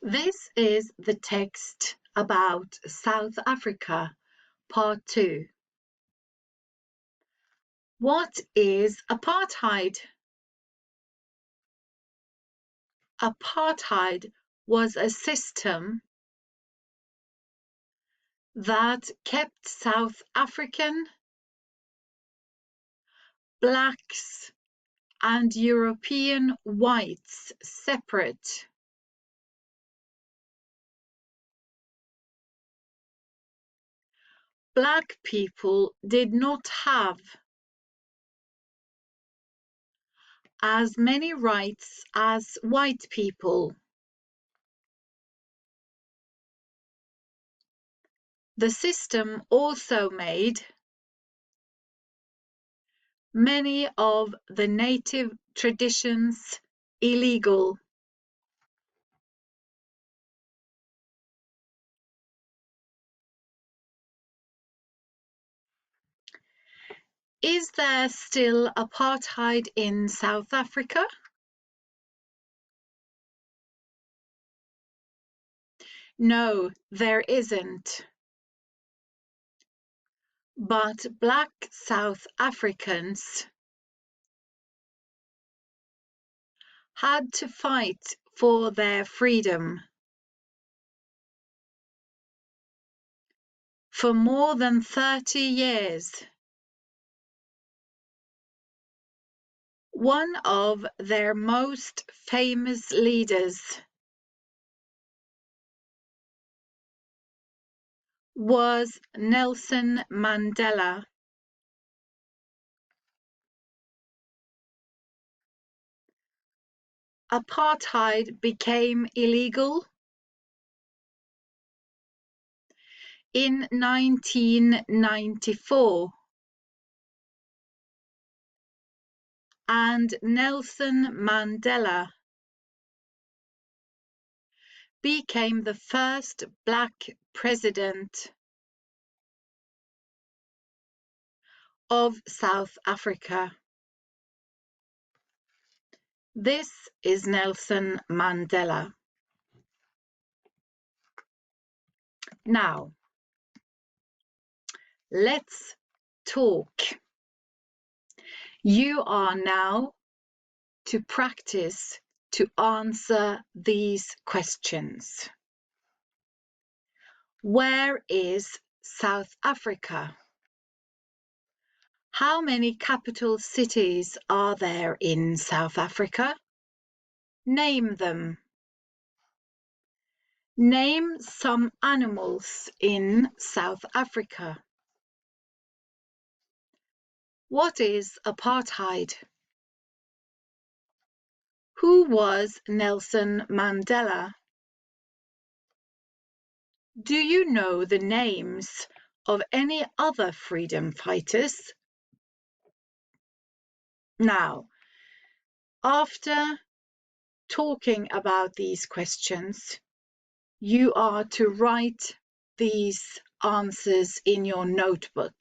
This is the text about South Africa, Part 2. What is apartheid? Apartheid was a system that kept South African, blacks, and European whites separate. Black people did not have as many rights as white people. The system also made many of the native traditions illegal. Is there still apartheid in South Africa? No, there isn't. But Black South Africans had to fight for their freedom. For more than 30 years. One of their most famous leaders was Nelson Mandela. Apartheid became illegal in 1994, and Nelson Mandela became the first Black president of South Africa. This is Nelson Mandela. Now, let's talk. You are now to practice to answer these questions. Where is South Africa? How many capital cities are there in South Africa? Name them. Name some animals in South Africa. What is apartheid? Who was Nelson Mandela? Do you know the names of any other freedom fighters? Now, after talking about these questions, you are to write these answers in your notebook.